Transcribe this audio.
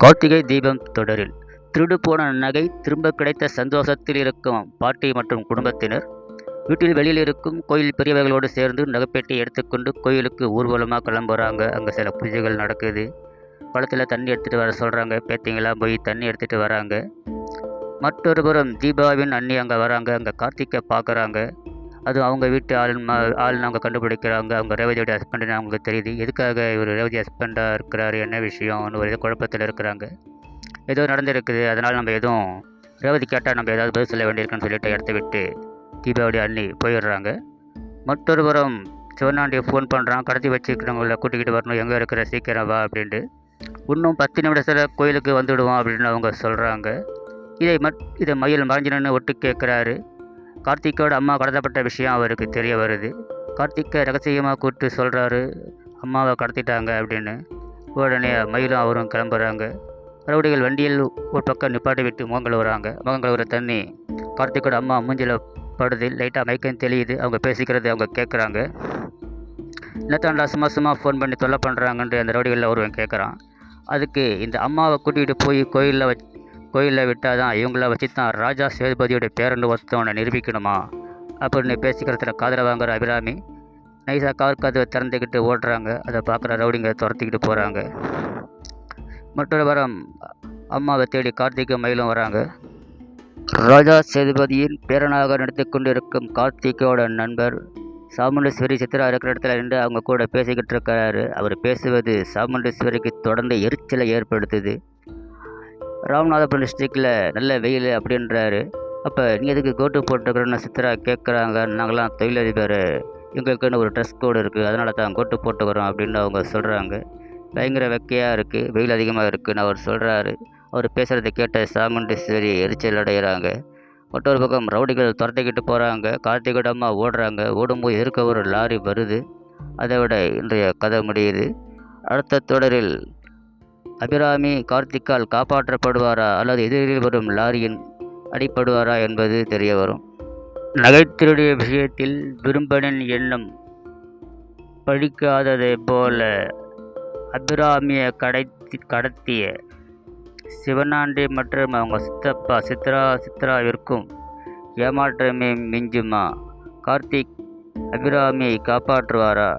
கார்த்திகை தீபம் தொடரில் திருடு போன நகை திரும்ப கிடைத்த சந்தோஷத்தில் இருக்கும் பாட்டி மற்றும் குடும்பத்தினர் வீட்டில் வெளியில் இருக்கும் கோயில் பெரியவர்களோடு சேர்ந்து நகைப்பேட்டை எடுத்துக்கொண்டு கோயிலுக்கு ஊர்வலமாக கிளம்புறாங்க. அங்கே சில பூஜைகள் நடக்குது. குளத்தில் தண்ணி எடுத்துகிட்டு வர சொல்கிறாங்க. பேத்திங்கெல்லாம் போய் தண்ணி எடுத்துகிட்டு வராங்க. மற்றொரு புறம் தீபாவின் அண்ணி அங்கே வராங்க. அங்கே கார்த்திகை பார்க்குறாங்க. அது அவங்க வீட்டு ஆள்னு அவங்க கண்டுபிடிக்கிறாங்க. அவங்க ரேவதியோட ஹஸ்பண்டுன்னு அவங்களுக்கு தெரியுது. எதுக்காக இவர் ரேவதி ஹஸ்பண்டாக இருக்கிறாரு, என்ன விஷயம்னு ஒரு குழப்பத்தில் இருக்கிறாங்க. ஏதோ நடந்திருக்குது, அதனால் நம்ம எதுவும் ரேவதி கேட்டால் நம்ம ஏதாவது பதில் சொல்ல வேண்டியிருக்குன்னு சொல்லிட்டு இடத்த விட்டு தீபாவளி அண்ணி போயிடுறாங்க. மற்றொரு புறம் சிவனாண்டியை ஃபோன் பண்ணுறான். கடத்தி வச்சுக்கிறவங்கள கூட்டிக்கிட்டு வரணும், எங்கே இருக்கிற சீக்கிரம் வா அப்படின்ட்டு. இன்னும் 10 நிமிடத்தில் கோயிலுக்கு வந்துவிடுவோம் அப்படின்னு அவங்க சொல்கிறாங்க. இதை மயில் மறைஞ்சினு ஒட்டு கேட்குறாரு. கார்த்திக்கோட அம்மா கடத்தப்பட்ட விஷயம் அவருக்கு தெரிய வருது. கார்த்திக்கை ரகசியமாக கூப்பிட்டு சொல்கிறாரு, அம்மாவை கடத்திட்டாங்க அப்படின்னு. உடனே மயிலும் அவரும் கிளம்புறாங்க. ரவுடிகள் வண்டியில் ஒரு பக்கம் நிப்பாட்டி விட்டு முகங்கழுவுற தண்ணி கார்த்திக்கோட அம்மா மூஞ்சில் படுது. லைட்டாக மயக்கம் தெரியுது. அவங்க பேசிக்கிறது அவங்க கேட்குறாங்க. என்னத்தாண்டா சும்மா ஃபோன் பண்ணி தொல்லை பண்ணுறாங்கன்ட்டு அந்த ரவுடிகளில் ஒருவன் கேட்குறான். அதுக்கு இந்த அம்மாவை கூட்டிகிட்டு போய் கோயிலில் விட்டால் தான் இவங்கள வச்சு தான் ராஜா சேதுபதியோட பேரன்னு ஒருத்தவனை நிரூபிக்கணுமா அப்படின்னு பேசிக்கிறதுல காதலை வாங்குற அபிராமி நைஸாக கார் கதவை திறந்துக்கிட்டு ஓடுறாங்க. அதை பார்க்குற ரவுடிங்க துரத்திக்கிட்டு போகிறாங்க. மற்றொரு வாரம் அம்மாவை தேடி கார்த்திகை மயிலும் வராங்க. ராஜா சேதுபதியின் பேரனாக நடித்து கொண்டிருக்கும் கார்த்திகோட நண்பர் சாமுண்டீஸ்வரி சித்ரா இருக்கிற இடத்துல நின்று அவங்க கூட பேசிக்கிட்டு இருக்கிறாரு. அவர் பேசுவது சாமுண்டீஸ்வரிக்கு தொடர்ந்து எரிச்சலை ஏற்படுத்துது. ராமநாதபுரம் டிஸ்ட்ரிக்டில் நல்ல வெயில் அப்படின்றாரு. அப்போ நீ எதுக்கு கோட்டு போட்டுக்கிறோன்னு சித்ரா கேட்குறாங்க. நாங்களாம் தொழிலதிபர், எங்களுக்குன்னு ஒரு ட்ரெஸ் கோடு இருக்குது, அதனால தான் கோட்டு போட்டுக்கிறோம் அப்படின்னு அவங்க சொல்கிறாங்க. பயங்கர வெக்கையாக இருக்குது, வெயில் அதிகமாக இருக்குதுன்னு அவர் சொல்கிறாரு. அவர் பேசுகிறத கேட்ட சாமுண்டீஸ்வரி எரிச்சல் அடைகிறாங்க. மற்றொரு பக்கம் ரவுடிகள் துரத்திக்கிட்டு போகிறாங்க. கார்த்திகோட அம்மா ஓடுறாங்க. ஓடும்போது இருக்க ஒரு லாரி வருது. அதை விட இன்றைய கதை முடியுது. அடுத்த தொடரில் அபிராமி கார்த்திக்கால் காப்பாற்றப்படுவாரா அல்லது எதிரில் வரும் லாரியின் அடிப்படுவாரா என்பது தெரிய வரும். நகைத்திருடைய விஷயத்தில் விரும்பனின் எண்ணம் பழிக்காததை போல அபிராமியை கடத்திய சிவனாண்டி மற்றும் அவங்க சித்தப்பா சித்ராவிற்கும் ஏமாற்றமே மிஞ்சுமா? கார்த்திக் அபிராமியை காப்பாற்றுவாரா?